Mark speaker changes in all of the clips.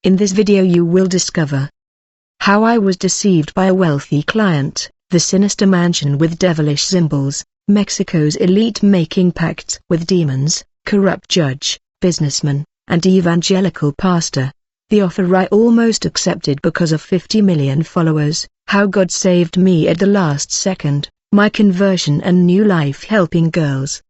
Speaker 1: In this video you will discover how I was deceived by a wealthy client, the sinister mansion with devilish symbols, Mexico's elite making pacts with demons, corrupt judge, businessman, and evangelical pastor. The offer I almost accepted because of 50 million followers, how God saved me at the last second, my conversion and new life helping girls.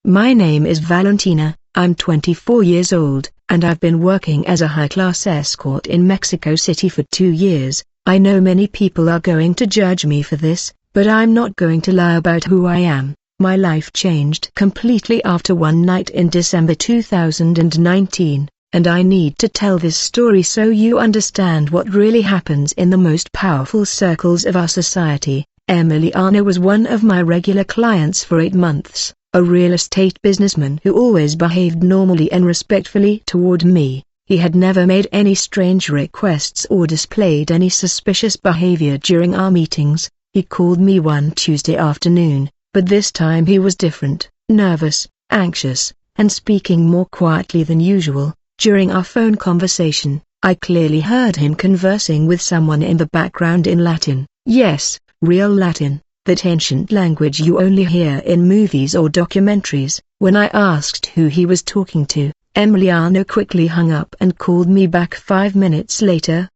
Speaker 1: My name is Valentina, I'm 24 years old, and I've been working as a high-class escort in Mexico City for 2 years. I know many people are going to judge me for this, but I'm not going to lie about who I am. My life changed completely after one night in December 2019, and I need to tell this story so you understand what really happens in the most powerful circles of our society. Emiliano was one of my regular clients for 8 months. A real estate businessman who always behaved normally and respectfully toward me. He had never made any strange requests or displayed any suspicious behavior during our meetings. He called me one Tuesday afternoon, but this time he was different, nervous, anxious, and speaking more quietly than usual. During our phone conversation, I clearly heard him conversing with someone in the background in Latin. Yes, real Latin. That ancient language you only hear in movies or documentaries. When I asked who he was talking to, Emiliano quickly hung up and called me back 5 minutes later.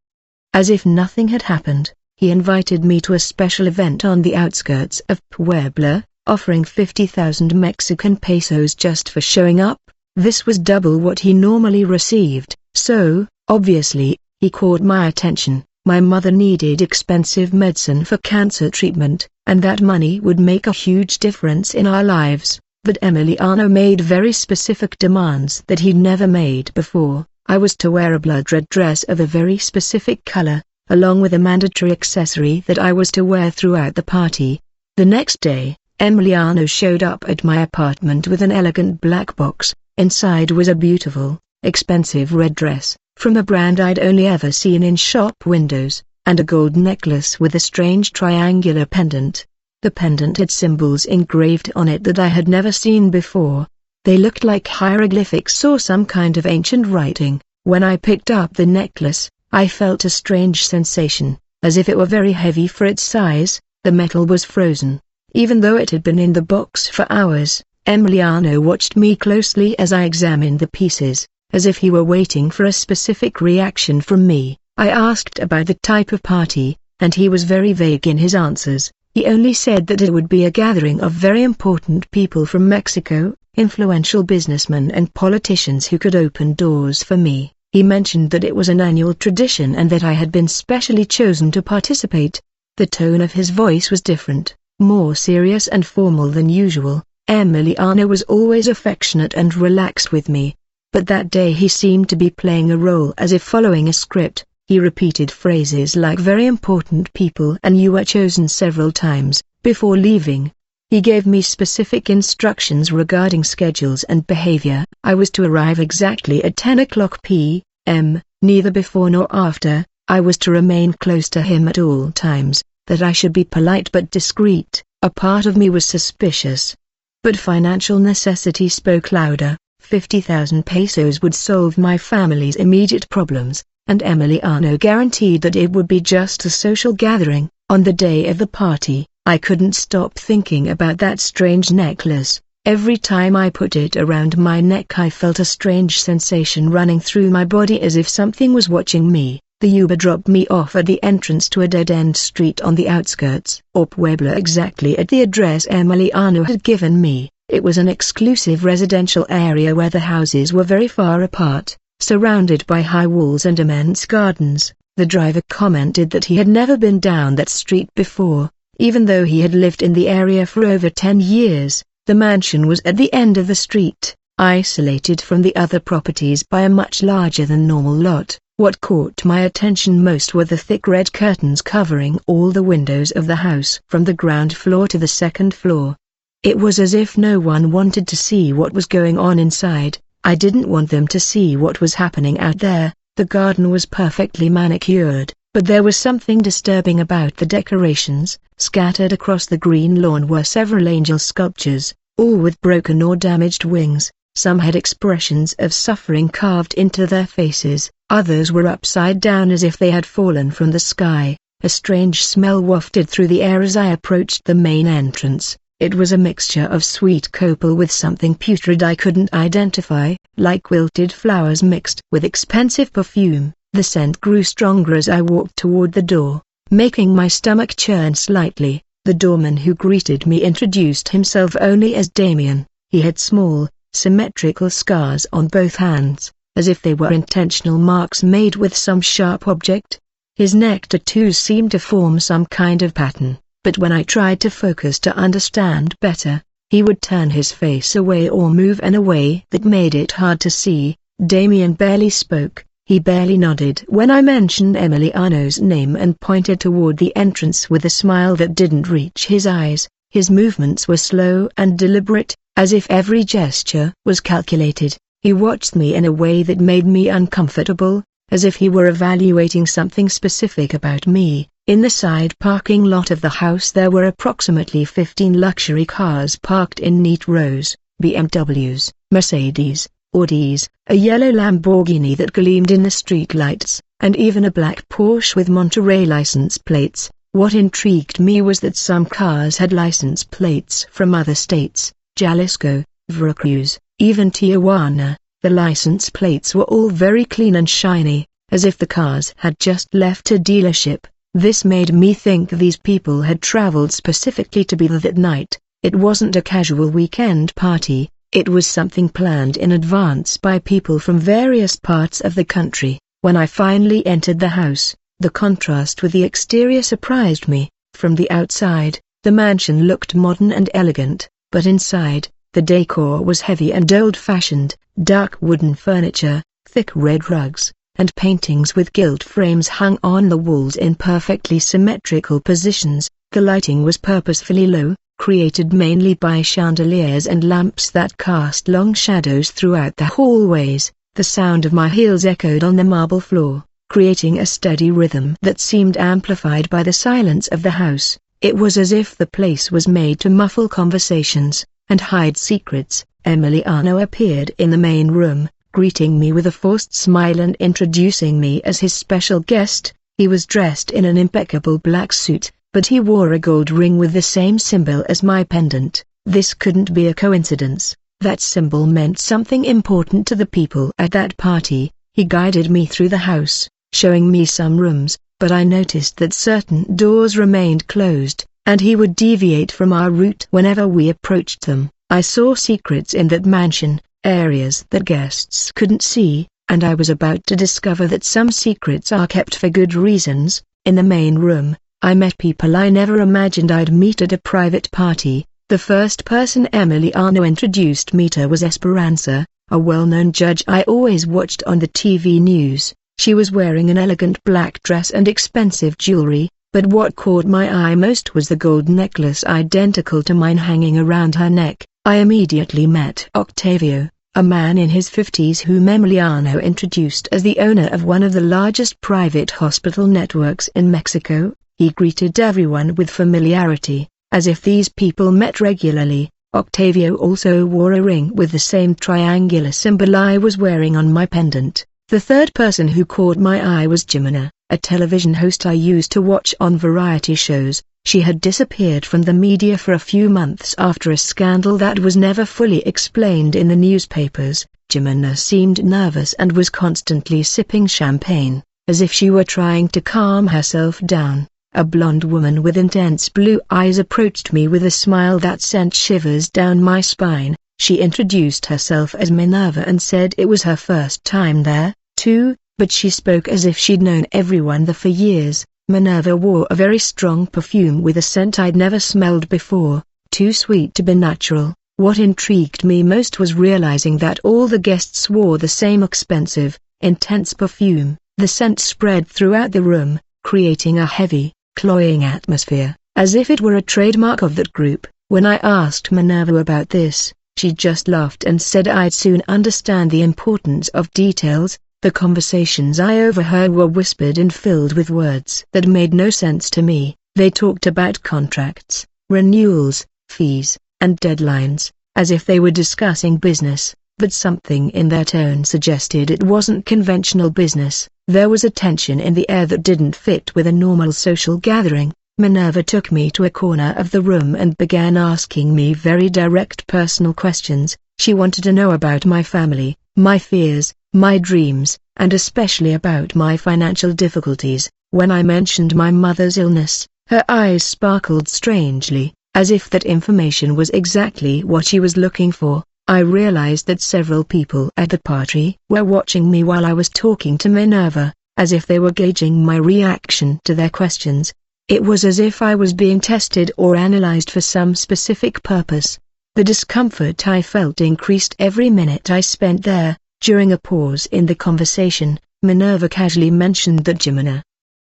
Speaker 1: As if nothing had happened, he invited me to a special event on the outskirts of Puebla, offering 50,000 Mexican pesos just for showing up. This was double what he normally received, so, obviously, he caught my attention. My mother needed expensive medicine for cancer treatment, and that money would make a huge difference in our lives, but Emiliano made very specific demands that he'd never made before. I was to wear a blood red dress of a very specific color, along with a mandatory accessory that I was to wear throughout the party. The next day, Emiliano showed up at my apartment with an elegant black box. Inside was a beautiful, expensive red dress, from a brand I'd only ever seen in shop windows, and a gold necklace with a strange triangular pendant. The pendant had symbols engraved on it that I had never seen before. They looked like hieroglyphics or some kind of ancient writing. When I picked up the necklace, I felt a strange sensation, as if it were very heavy for its size. The metal was frozen, even though it had been in the box for hours. Emiliano watched me closely as I examined the pieces, as if he were waiting for a specific reaction from me. I asked about the type of party, and he was very vague in his answers. He only said that it would be a gathering of very important people from Mexico, influential businessmen and politicians who could open doors for me. He mentioned that it was an annual tradition and that I had been specially chosen to participate. The tone of his voice was different, more serious and formal than usual. Emiliano was always affectionate and relaxed with me, but that day he seemed to be playing a role as if following a script. He repeated phrases like very important people and you were chosen several times. Before leaving, he gave me specific instructions regarding schedules and behavior. I was to arrive exactly at 10 o'clock p.m., neither before nor after. I was to remain close to him at all times, that I should be polite but discreet. A part of me was suspicious, but financial necessity spoke louder. 50,000 pesos would solve my family's immediate problems, and Emiliano guaranteed that it would be just a social gathering. On the day of the party, I couldn't stop thinking about that strange necklace. Every time I put it around my neck I felt a strange sensation running through my body as if something was watching me. The Uber dropped me off at the entrance to a dead-end street on the outskirts of Puebla, exactly at the address Emiliano had given me. It was an exclusive residential area where the houses were very far apart, surrounded by high walls and immense gardens. The driver commented that he had never been down that street before, even though he had lived in the area for over 10 years. The mansion was at the end of the street, isolated from the other properties by a much larger than normal lot. What caught my attention most were the thick red curtains covering all the windows of the house from the ground floor to the second floor. It was as if no one wanted to see what was going on inside. I didn't want them to see what was happening out there. The garden was perfectly manicured, but there was something disturbing about the decorations. Scattered across the green lawn were several angel sculptures, all with broken or damaged wings. Some had expressions of suffering carved into their faces, others were upside down as if they had fallen from the sky. A strange smell wafted through the air as I approached the main entrance. It was a mixture of sweet copal with something putrid I couldn't identify, like wilted flowers mixed with expensive perfume. The scent grew stronger as I walked toward the door, making my stomach churn slightly. The doorman who greeted me introduced himself only as Damien. He had small, symmetrical scars on both hands, as if they were intentional marks made with some sharp object. His neck tattoos seemed to form some kind of pattern, but when I tried to focus to understand better, he would turn his face away or move in a way that made it hard to see. Damien barely spoke. He barely nodded when I mentioned Emiliano's name and pointed toward the entrance with a smile that didn't reach his eyes. His movements were slow and deliberate, as if every gesture was calculated. He watched me in a way that made me uncomfortable, as if he were evaluating something specific about me. In the side parking lot of the house there were approximately 15 luxury cars parked in neat rows: BMWs, Mercedes, Audis, a yellow Lamborghini that gleamed in the streetlights, and even a black Porsche with Monterey license plates. What intrigued me was that some cars had license plates from other states: Jalisco, Veracruz, even Tijuana. The license plates were all very clean and shiny, as if the cars had just left a dealership. This made me think these people had traveled specifically to be there that night. It wasn't a casual weekend party, it was something planned in advance by people from various parts of the country. When I finally entered the house, the contrast with the exterior surprised me. From the outside, the mansion looked modern and elegant, but inside, the decor was heavy and old-fashioned. Dark wooden furniture, thick red rugs, and paintings with gilt frames hung on the walls in perfectly symmetrical positions. The lighting was purposefully low, created mainly by chandeliers and lamps that cast long shadows throughout the hallways. The sound of my heels echoed on the marble floor, creating a steady rhythm that seemed amplified by the silence of the house. It was as if the place was made to muffle conversations and hide secrets. Emiliano appeared in the main room, greeting me with a forced smile and introducing me as his special guest. He was dressed in an impeccable black suit, but he wore a gold ring with the same symbol as my pendant. This couldn't be a coincidence. That symbol meant something important to the people at that party. He guided me through the house, showing me some rooms, but I noticed that certain doors remained closed, and he would deviate from our route whenever we approached them. I saw secrets in that mansion, areas that guests couldn't see, and I was about to discover that some secrets are kept for good reasons. In the main room, I met people I never imagined I'd meet at a private party. The first person Emiliano introduced me to was Esperanza, a well-known judge I always watched on the TV news. She was wearing an elegant black dress and expensive jewelry, but what caught my eye most was the gold necklace identical to mine hanging around her neck. I immediately met Octavio, a man in his 50s whom Emiliano introduced as the owner of one of the largest private hospital networks in Mexico. He greeted everyone with familiarity, as if these people met regularly. Octavio also wore a ring with the same triangular symbol I was wearing on my pendant. The third person who caught my eye was Jimena, a television host I used to watch on variety shows. She had disappeared from the media for a few months after a scandal that was never fully explained in the newspapers. Jimena seemed nervous and was constantly sipping champagne, as if she were trying to calm herself down. A blonde woman with intense blue eyes approached me with a smile that sent shivers down my spine. She introduced herself as Minerva and said it was her first time there, too, but she spoke as if she'd known everyone there for years. Minerva wore a very strong perfume with a scent I'd never smelled before, too sweet to be natural. What intrigued me most was realizing that all the guests wore the same expensive, intense perfume. The scent spread throughout the room, creating a heavy, cloying atmosphere, as if it were a trademark of that group. When I asked Minerva about this, she just laughed and said I'd soon understand the importance of details. The conversations I overheard were whispered and filled with words that made no sense to me. They talked about contracts, renewals, fees, and deadlines, as if they were discussing business. but something in their tone suggested it wasn't conventional business. There was a tension in the air that didn't fit with a normal social gathering. Minerva took me to a corner of the room and began asking me very direct personal questions. She wanted to know about my family, my fears, my dreams, and especially about my financial difficulties. When I mentioned my mother's illness, her eyes sparkled strangely, as if that information was exactly what she was looking for. I realized that several people at the party were watching me while I was talking to Minerva, as if they were gauging my reaction to their questions. It was as if I was being tested or analyzed for some specific purpose. The discomfort I felt increased every minute I spent there. During a pause in the conversation, Minerva casually mentioned that Jimena,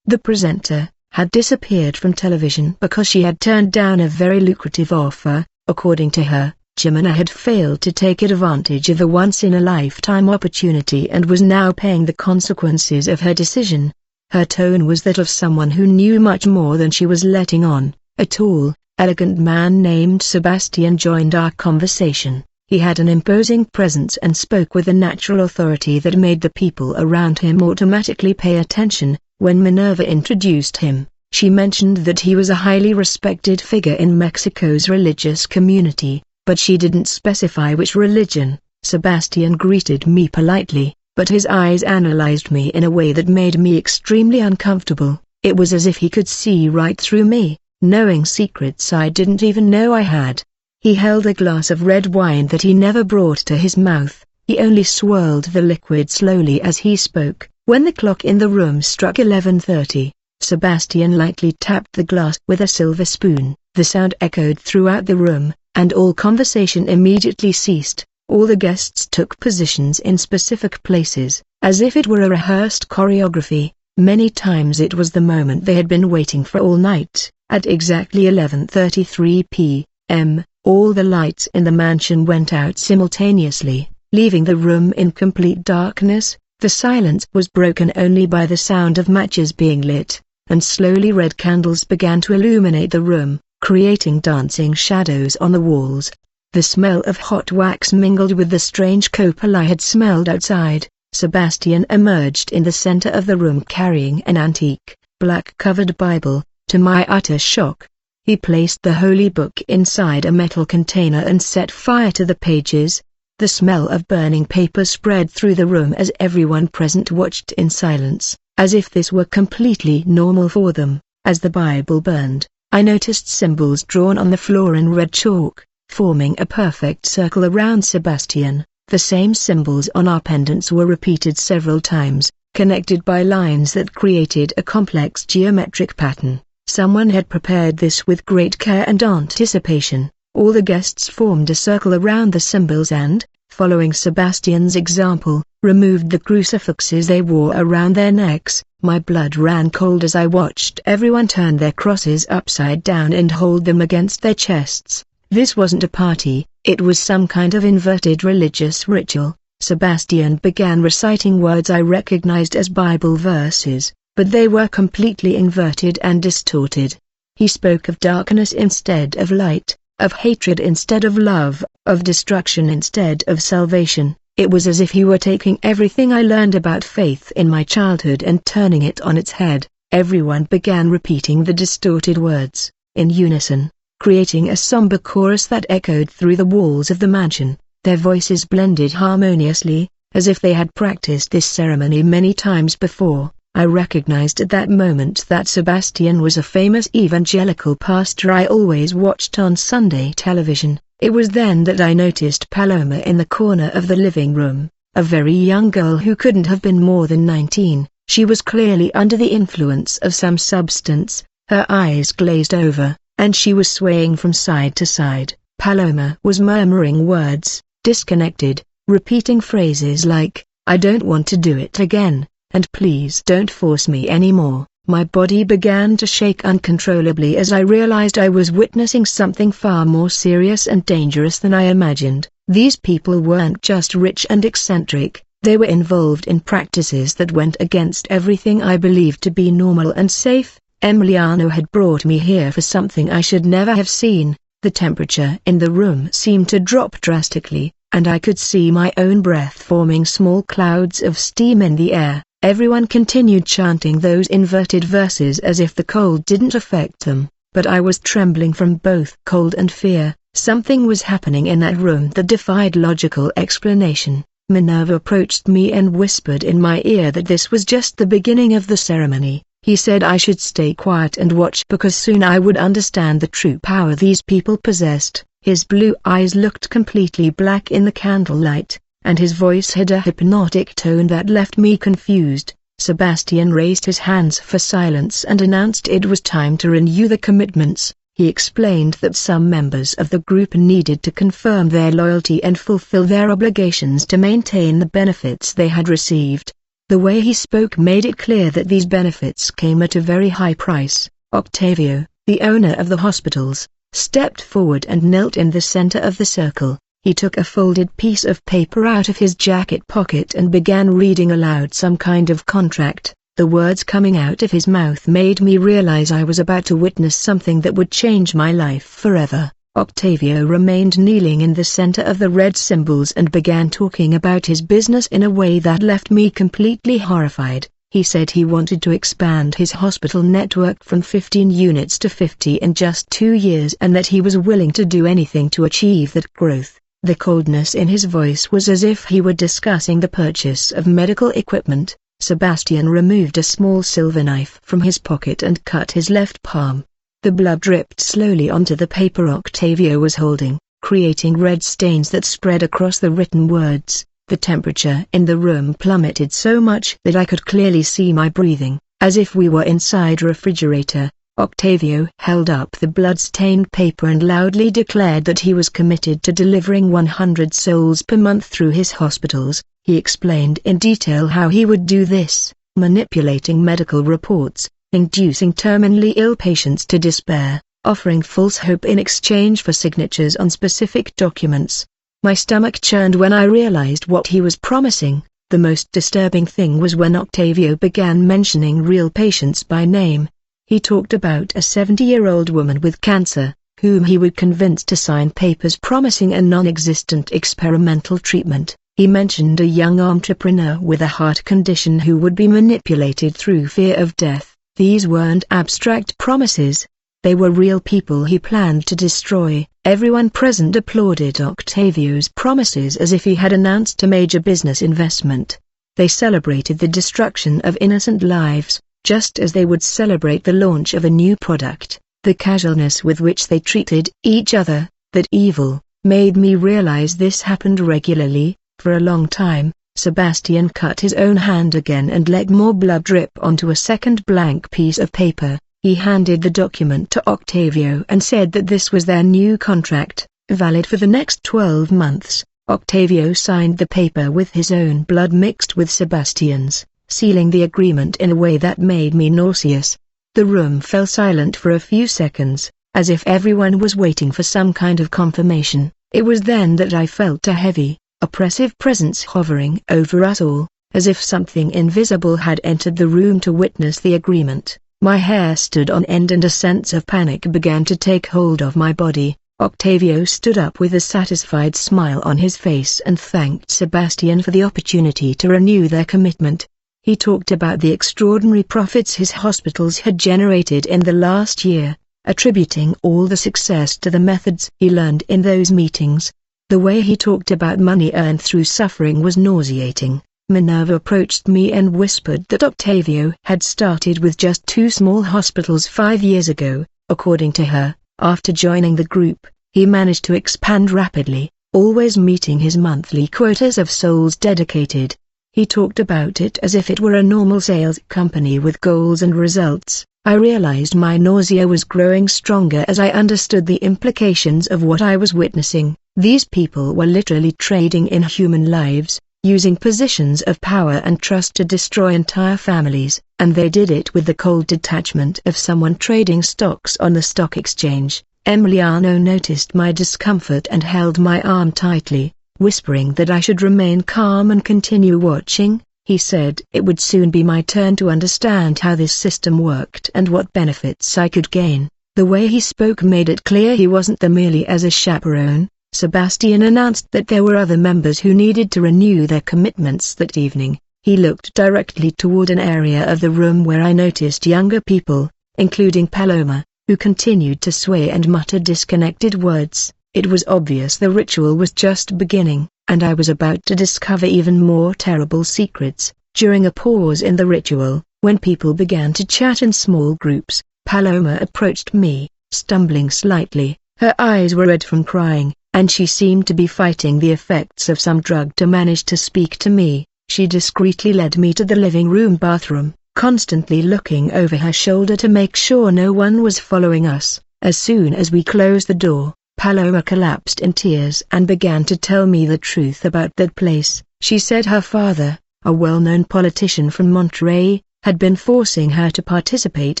Speaker 1: the presenter, had disappeared from television because she had turned down a very lucrative offer. According to her, Jimena had failed to take advantage of a once-in-a-lifetime opportunity and was now paying the consequences of her decision. Her tone was that of someone who knew much more than she was letting on. A tall, elegant man named Sebastian joined our conversation. He had an imposing presence and spoke with a natural authority that made the people around him automatically pay attention. When Minerva introduced him, she mentioned that he was a highly respected figure in Mexico's religious community, but she didn't specify which religion. Sebastian greeted me politely, but his eyes analyzed me in a way that made me extremely uncomfortable. It was as if he could see right through me, knowing secrets I didn't even know I had. He held a glass of red wine that he never brought to his mouth. He only swirled the liquid slowly as he spoke. When the clock in the room struck 11:30, Sebastian lightly tapped the glass with a silver spoon. The sound echoed throughout the room, and all conversation immediately ceased. All the guests took positions in specific places, as if it were a rehearsed choreography. Many times it was the moment they had been waiting for all night. At exactly 11:33 p.m., all the lights in the mansion went out simultaneously, leaving the room in complete darkness. The silence was broken only by the sound of matches being lit, and slowly red candles began to illuminate the room, creating dancing shadows on the walls. The smell of hot wax mingled with the strange copal I had smelled outside. Sebastian emerged in the center of the room carrying an antique, black-covered Bible. To my utter shock, he placed the holy book inside a metal container and set fire to the pages. The smell of burning paper spread through the room as everyone present watched in silence, as if this were completely normal for them. As the Bible burned, I noticed symbols drawn on the floor in red chalk, forming a perfect circle around Sebastian. The same symbols on our pendants were repeated several times, connected by lines that created a complex geometric pattern. Someone had prepared this with great care and anticipation. All the guests formed a circle around the symbols and, following Sebastian's example, removed the crucifixes they wore around their necks. My blood ran cold as I watched everyone turn their crosses upside down and hold them against their chests. This wasn't a party, it was some kind of inverted religious ritual. Sebastian began reciting words I recognized as Bible verses, but they were completely inverted and distorted. He spoke of darkness instead of light, of hatred instead of love, of destruction instead of salvation. It was as if he were taking everything I learned about faith in my childhood and turning it on its head. Everyone began repeating the distorted words, in unison, creating a somber chorus that echoed through the walls of the mansion. Their voices blended harmoniously, as if they had practiced this ceremony many times before. I recognized at that moment that Sebastian was a famous evangelical pastor I always watched on Sunday television. It was then that I noticed Paloma in the corner of the living room, a very young girl who couldn't have been more than 19. She was clearly under the influence of some substance, her eyes glazed over, and she was swaying from side to side. Paloma was murmuring words, disconnected, repeating phrases like, "I don't want to do it again," and "please don't force me anymore." My body began to shake uncontrollably as I realized I was witnessing something far more serious and dangerous than I imagined. These people weren't just rich and eccentric, they were involved in practices that went against everything I believed to be normal and safe. Emiliano had brought me here for something I should never have seen. The temperature in the room seemed to drop drastically, and I could see my own breath forming small clouds of steam in the air. Everyone continued chanting those inverted verses as if the cold didn't affect them, but I was trembling from both cold and fear. Something was happening in that room that defied logical explanation. Minerva approached me and whispered in my ear that this was just the beginning of the ceremony. He said I should stay quiet and watch because soon I would understand the true power these people possessed. His blue eyes looked completely black in the candlelight, and his voice had a hypnotic tone that left me confused. Sebastian raised his hands for silence and announced it was time to renew the commitments. He explained that some members of the group needed to confirm their loyalty and fulfill their obligations to maintain the benefits they had received. The way he spoke made it clear that these benefits came at a very high price. Octavio, the owner of the hospitals, stepped forward and knelt in the center of the circle. He took a folded piece of paper out of his jacket pocket and began reading aloud some kind of contract. The words coming out of his mouth made me realize I was about to witness something that would change my life forever. Octavio remained kneeling in the center of the red symbols and began talking about his business in a way that left me completely horrified. He said he wanted to expand his hospital network from 15 units to 50 in just 2 years and that he was willing to do anything to achieve that growth. The coldness in his voice was as if he were discussing the purchase of medical equipment. Sebastian removed a small silver knife from his pocket and cut his left palm. The blood dripped slowly onto the paper Octavio was holding, creating red stains that spread across the written words. The temperature in the room plummeted so much that I could clearly see my breathing, as if we were inside a refrigerator. Octavio held up the blood-stained paper and loudly declared that he was committed to delivering 100 souls per month through his hospitals. He explained in detail how he would do this, manipulating medical reports, inducing terminally ill patients to despair, offering false hope in exchange for signatures on specific documents. My stomach churned when I realized what he was promising. The most disturbing thing was when Octavio began mentioning real patients by name. He talked about a 70-year-old woman with cancer, whom he would convince to sign papers promising a non-existent experimental treatment. He mentioned a young entrepreneur with a heart condition who would be manipulated through fear of death. These weren't abstract promises. They were real people he planned to destroy. Everyone present applauded Octavio's promises as if he had announced a major business investment. They celebrated the destruction of innocent lives, just as they would celebrate the launch of a new product. The casualness with which they treated each other, that evil, made me realize this happened regularly. For a long time, Sebastian cut his own hand again and let more blood drip onto a second blank piece of paper. He handed the document to Octavio and said that this was their new contract, valid for the next 12 months. Octavio signed the paper with his own blood mixed with Sebastian's, sealing the agreement in a way that made me nauseous. The room fell silent for a few seconds, as if everyone was waiting for some kind of confirmation. It was then that I felt a heavy, oppressive presence hovering over us all, as if something invisible had entered the room to witness the agreement. My hair stood on end and a sense of panic began to take hold of my body. Octavio stood up with a satisfied smile on his face and thanked Sebastian for the opportunity to renew their commitment. He talked about the extraordinary profits his hospitals had generated in the last year, attributing all the success to the methods he learned in those meetings. The way he talked about money earned through suffering was nauseating. Minerva approached me and whispered that Octavio had started with just 2 small hospitals 5 years ago. According to her, after joining the group, he managed to expand rapidly, always meeting his monthly quotas of souls dedicated. He talked about it as if it were a normal sales company with goals and results. I realized my nausea was growing stronger as I understood the implications of what I was witnessing. These people were literally trading in human lives, using positions of power and trust to destroy entire families, and they did it with the cold detachment of someone trading stocks on the stock exchange. Emiliano noticed my discomfort and held my arm tightly, whispering that I should remain calm and continue watching. He said it would soon be my turn to understand how this system worked and what benefits I could gain. The way he spoke made it clear he wasn't there merely as a chaperone. Sebastian announced that there were other members who needed to renew their commitments that evening. He looked directly toward an area of the room where I noticed younger people, including Paloma, who continued to sway and mutter disconnected words. It was obvious the ritual was just beginning, and I was about to discover even more terrible secrets. During a pause in the ritual, when people began to chat in small groups, Paloma approached me, stumbling slightly. Her eyes were red from crying, and she seemed to be fighting the effects of some drug to manage to speak to me. She discreetly led me to the living room bathroom, constantly looking over her shoulder to make sure no one was following us. As soon as we closed the door, Paloma collapsed in tears and began to tell me the truth about that place. She said her father, a well-known politician from Monterey, had been forcing her to participate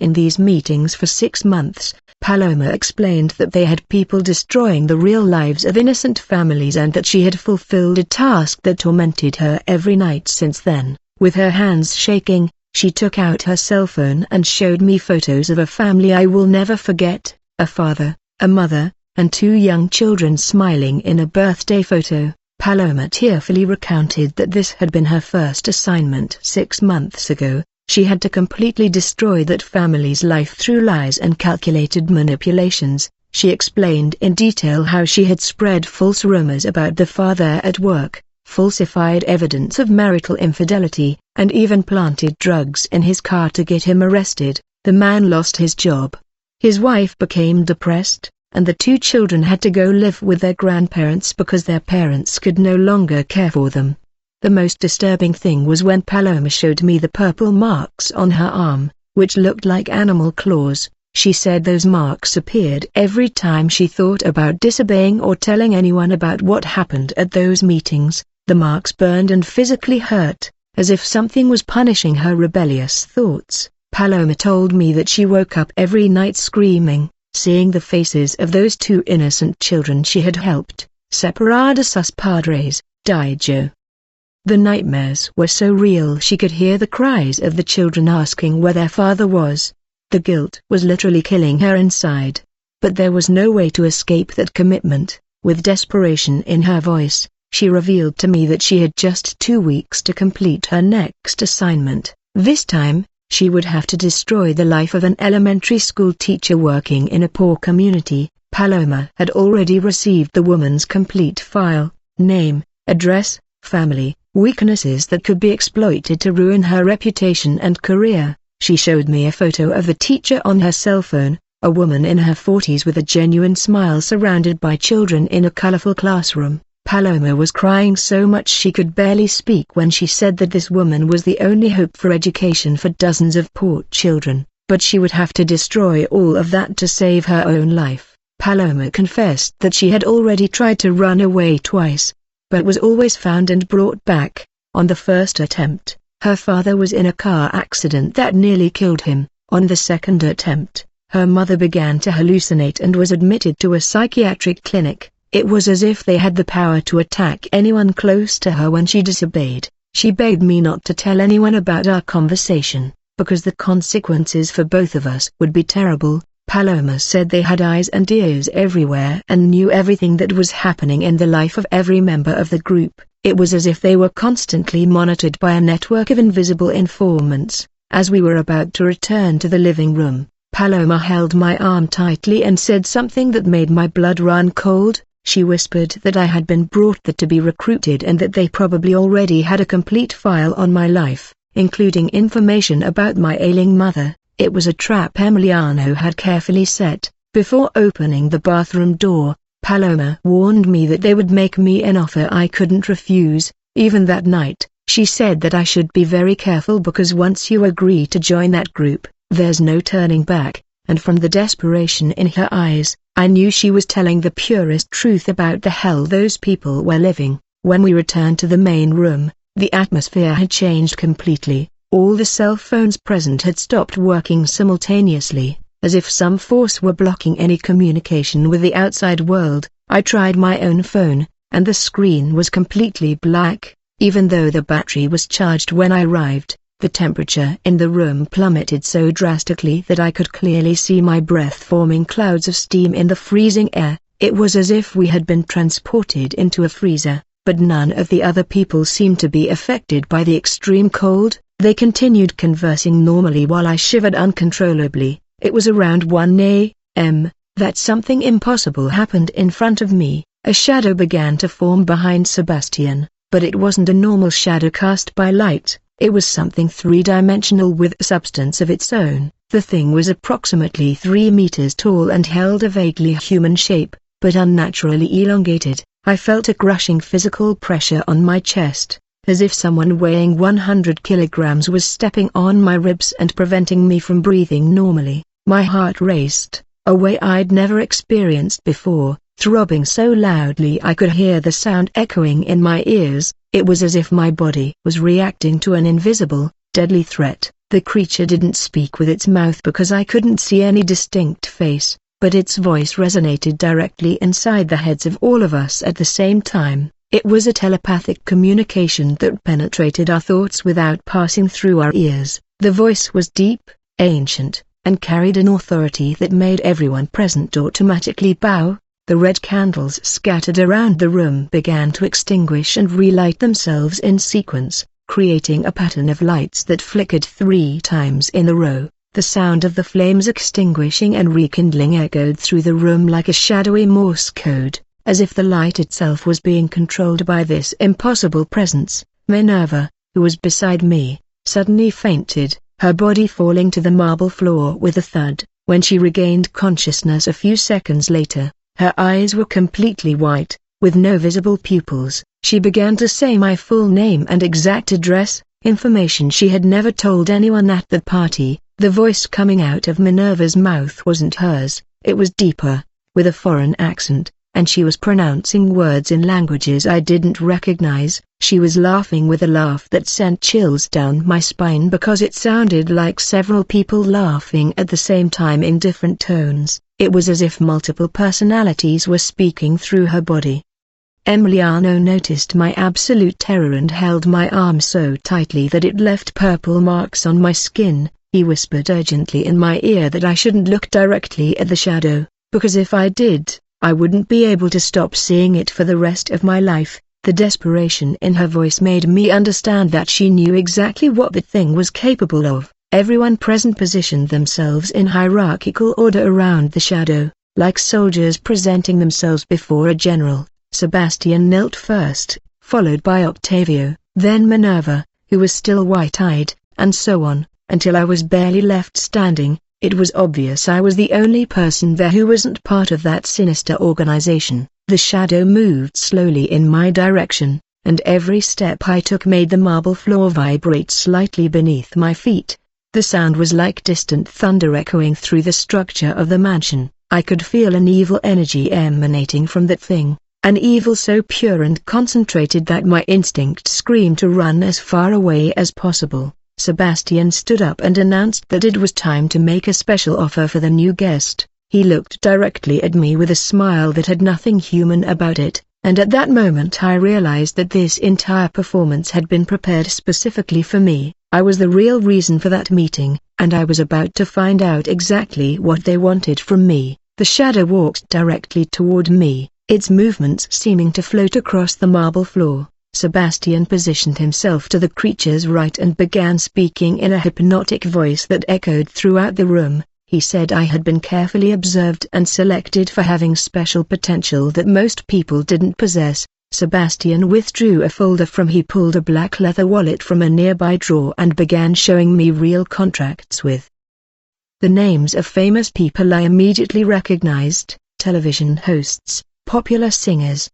Speaker 1: in these meetings for 6 months. Paloma explained that they had people destroying the real lives of innocent families and that she had fulfilled a task that tormented her every night since then. With her hands shaking, she took out her cell phone and showed me photos of a family I will never forget, a father, a mother, and 2 young children smiling in a birthday photo. Paloma tearfully recounted that this had been her first assignment 6 months ago. She had to completely destroy that family's life through lies and calculated manipulations. She explained in detail how she had spread false rumors about the father at work, falsified evidence of marital infidelity, and even planted drugs in his car to get him arrested. The man lost his job. His wife became depressed, and the 2 children had to go live with their grandparents because their parents could no longer care for them. The most disturbing thing was when Paloma showed me the purple marks on her arm, which looked like animal claws. She said those marks appeared every time she thought about disobeying or telling anyone about what happened at those meetings. The marks burned and physically hurt, as if something was punishing her rebellious thoughts. Paloma told me that she woke up every night screaming, seeing the faces of those 2 innocent children she had helped. Separados sus padres, Dijo. The nightmares were so real she could hear the cries of the children asking where their father was. The guilt was literally killing her inside. But there was no way to escape that commitment. With desperation in her voice, she revealed to me that she had just 2 weeks to complete her next assignment. This time, she would have to destroy the life of an elementary school teacher working in a poor community. Paloma had already received the woman's complete file, name, address, family, weaknesses that could be exploited to ruin her reputation and career. She showed me a photo of the teacher on her cell phone, a woman in her 40s with a genuine smile surrounded by children in a colorful classroom. Paloma was crying so much she could barely speak when she said that this woman was the only hope for education for dozens of poor children, but she would have to destroy all of that to save her own life. Paloma confessed that she had already tried to run away twice, but was always found and brought back. On the first attempt, her father was in a car accident that nearly killed him. On the second attempt, her mother began to hallucinate and was admitted to a psychiatric clinic. It was as if they had the power to attack anyone close to her when she disobeyed. She begged me not to tell anyone about our conversation, because the consequences for both of us would be terrible. Paloma said they had eyes and ears everywhere and knew everything that was happening in the life of every member of the group. It was as if they were constantly monitored by a network of invisible informants. As we were about to return to the living room, Paloma held my arm tightly and said something that made my blood run cold. She whispered that I had been brought there to be recruited and that they probably already had a complete file on my life, including information about my ailing mother. It was a trap Emiliano had carefully set. Before opening the bathroom door, Paloma warned me that they would make me an offer I couldn't refuse. Even that night, she said that I should be very careful because once you agree to join that group, there's no turning back, and from the desperation in her eyes, I knew she was telling the purest truth about the hell those people were living. When we returned to the main room, the atmosphere had changed completely. All the cell phones present had stopped working simultaneously, as if some force were blocking any communication with the outside world. I tried my own phone, and the screen was completely black. Even though the battery was charged when I arrived, the temperature in the room plummeted so drastically that I could clearly see my breath forming clouds of steam in the freezing air. It was as if we had been transported into a freezer, but none of the other people seemed to be affected by the extreme cold. They continued conversing normally while I shivered uncontrollably. It was around 1 a.m. that something impossible happened in front of me. A shadow began to form behind Sebastian, but it wasn't a normal shadow cast by light. It was something three-dimensional with substance of its own. The thing was approximately 3 meters tall and held a vaguely human shape, but unnaturally elongated. I felt a crushing physical pressure on my chest, as if someone weighing 100 kilograms was stepping on my ribs and preventing me from breathing normally. My heart raced, a way I'd never experienced before, throbbing so loudly I could hear the sound echoing in my ears. It was as if my body was reacting to an invisible, deadly threat. The creature didn't speak with its mouth because I couldn't see any distinct face, but its voice resonated directly inside the heads of all of us at the same time. It was a telepathic communication that penetrated our thoughts without passing through our ears. The voice was deep, ancient, and carried an authority that made everyone present automatically bow. The red candles scattered around the room began to extinguish and relight themselves in sequence, creating a pattern of lights that flickered 3 times in a row. The sound of the flames extinguishing and rekindling echoed through the room like a shadowy Morse code, as if the light itself was being controlled by this impossible presence. Minerva, who was beside me, suddenly fainted, her body falling to the marble floor with a thud. When she regained consciousness a few seconds later, her eyes were completely white, with no visible pupils. She began to say my full name and exact address, information she had never told anyone at the party. The voice coming out of Minerva's mouth wasn't hers, it was deeper, with a foreign accent, and she was pronouncing words in languages I didn't recognize. She was laughing with a laugh that sent chills down my spine because it sounded like several people laughing at the same time in different tones. It was as if multiple personalities were speaking through her body. Emiliano noticed my absolute terror and held my arm so tightly that it left purple marks on my skin. He whispered urgently in my ear that I shouldn't look directly at the shadow, because if I did, I wouldn't be able to stop seeing it for the rest of my life. The desperation in her voice made me understand that she knew exactly what the thing was capable of. Everyone present positioned themselves in hierarchical order around the shadow, like soldiers presenting themselves before a general. Sebastian knelt first, followed by Octavio, then Minerva, who was still white-eyed, and so on, until I was barely left standing. It was obvious I was the only person there who wasn't part of that sinister organization. The shadow moved slowly in my direction, and every step I took made the marble floor vibrate slightly beneath my feet. The sound was like distant thunder echoing through the structure of the mansion. I could feel an evil energy emanating from that thing, an evil so pure and concentrated that my instinct screamed to run as far away as possible. Sebastian stood up and announced that it was time to make a special offer for the new guest. He looked directly at me with a smile that had nothing human about it, and at that moment I realized that this entire performance had been prepared specifically for me. I was the real reason for that meeting, and I was about to find out exactly what they wanted from me. The shadow walked directly toward me, its movements seeming to float across the marble floor. Sebastian positioned himself to the creature's right and began speaking in a hypnotic voice that echoed throughout the room. He said I had been carefully observed and selected for having special potential that most people didn't possess. Sebastian withdrew a folder from he pulled a black leather wallet from a nearby drawer and began showing me real contracts with the names of famous people I immediately recognized: television hosts, popular singers,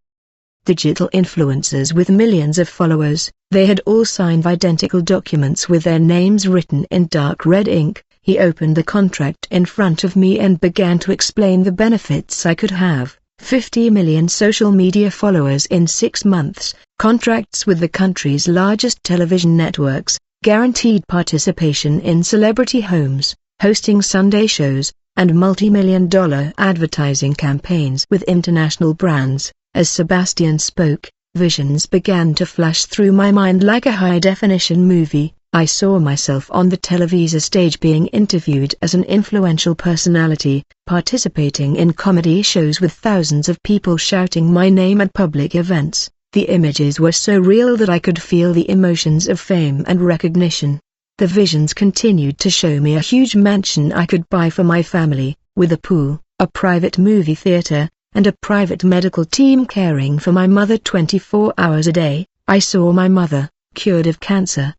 Speaker 1: digital influencers with millions of followers. They had all signed identical documents with their names written in dark red ink. He opened the contract in front of me and began to explain the benefits I could have. 50 million social media followers in 6 months, contracts with the country's largest television networks, guaranteed participation in celebrity homes, hosting Sunday shows, and multi-million-dollar advertising campaigns with international brands. As Sebastian spoke, visions began to flash through my mind like a high-definition movie. I saw myself on the televisor stage being interviewed as an influential personality, participating in comedy shows with thousands of people shouting my name at public events. The images were so real that I could feel the emotions of fame and recognition. The visions continued to show me a huge mansion I could buy for my family, with a pool, a private movie theater, and a private medical team caring for my mother 24 hours a day. I saw my mother, cured of cancer,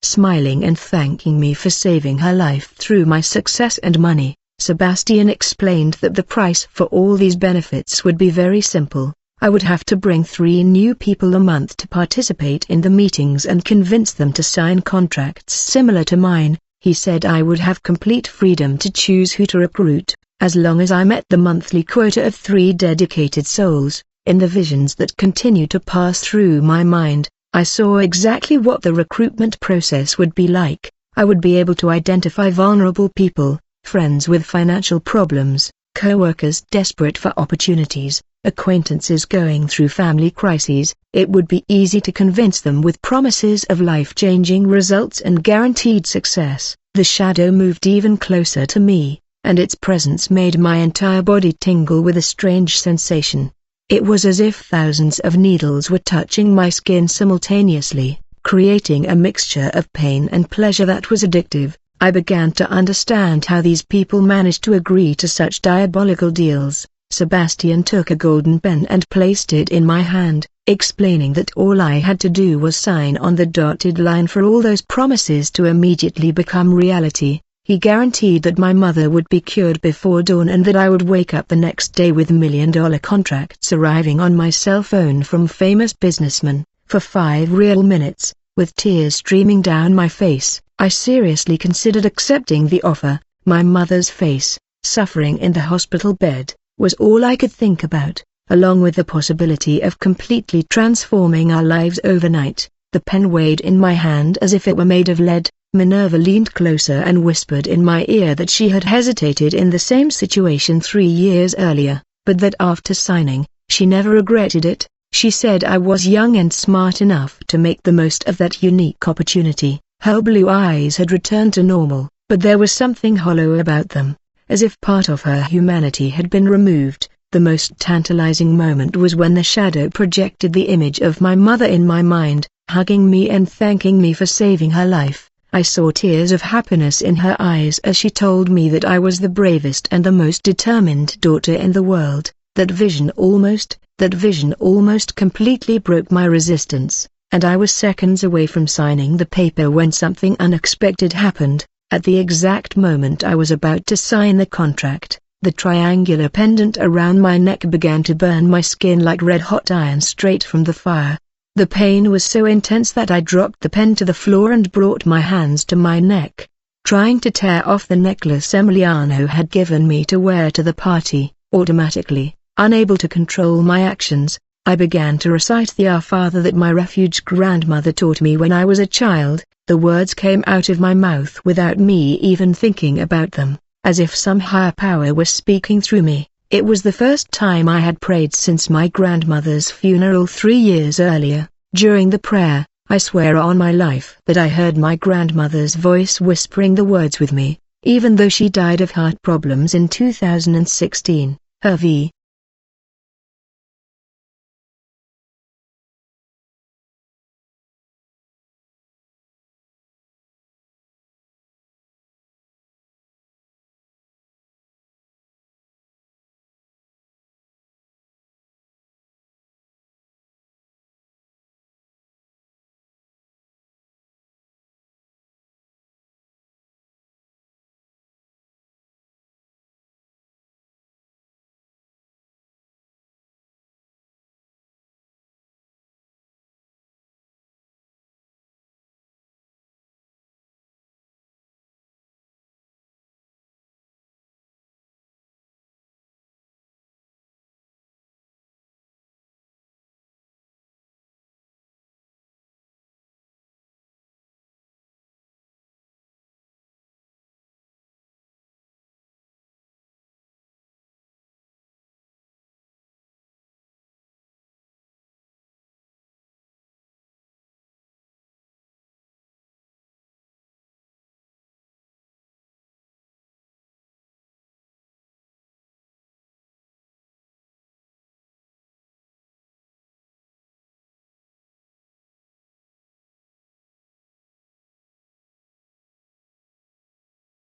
Speaker 1: smiling and thanking me for saving her life through my success and money. Sebastian explained that the price for all these benefits would be very simple. I would have to bring 3 new people a month to participate in the meetings and convince them to sign contracts similar to mine. He said I would have complete freedom to choose who to recruit, as long as I met the monthly quota of 3 dedicated souls. In the visions that continued to pass through my mind, I saw exactly what the recruitment process would be like. I would be able to identify vulnerable people, friends with financial problems, co-workers desperate for opportunities, acquaintances going through family crises. It would be easy to convince them with promises of life-changing results and guaranteed success. The shadow moved even closer to me, and its presence made my entire body tingle with a strange sensation. It was as if thousands of needles were touching my skin simultaneously, creating a mixture of pain and pleasure that was addictive. I began to understand how these people managed to agree to such diabolical deals. Sebastian took a golden pen and placed it in my hand, explaining that all I had to do was sign on the dotted line for all those promises to immediately become reality. He guaranteed that my mother would be cured before dawn and that I would wake up the next day with $1 million contracts arriving on my cell phone from famous businessmen. For 5 real minutes, with tears streaming down my face, I seriously considered accepting the offer. My mother's face, suffering in the hospital bed, was all I could think about, along with the possibility of completely transforming our lives overnight. The pen weighed in my hand as if it were made of lead. Minerva leaned closer and whispered in my ear that she had hesitated in the same situation 3 years earlier, but that after signing, she never regretted it. She said I was young and smart enough to make the most of that unique opportunity. Her blue eyes had returned to normal, but there was something hollow about them, as if part of her humanity had been removed. The most tantalizing moment was when the shadow projected the image of my mother in my mind, hugging me and thanking me for saving her life. I saw tears of happiness in her eyes as she told me that I was the bravest and the most determined daughter in the world. That vision almost completely broke my resistance, and I was seconds away from signing the paper when something unexpected happened. At the exact moment I was about to sign the contract, the triangular pendant around my neck began to burn my skin like red-hot iron straight from the fire. The pain was so intense that I dropped the pen to the floor and brought my hands to my neck, trying to tear off the necklace Emiliano had given me to wear to the party. Automatically, unable to control my actions, I began to recite the Our Father that my refuge grandmother taught me when I was a child. The words came out of my mouth without me even thinking about them, as if some higher power was speaking through me. It was the first time I had prayed since my grandmother's funeral 3 years earlier. During the prayer, I swear on my life that I heard my grandmother's voice whispering the words with me, even though she died of heart problems in 2016. Her V.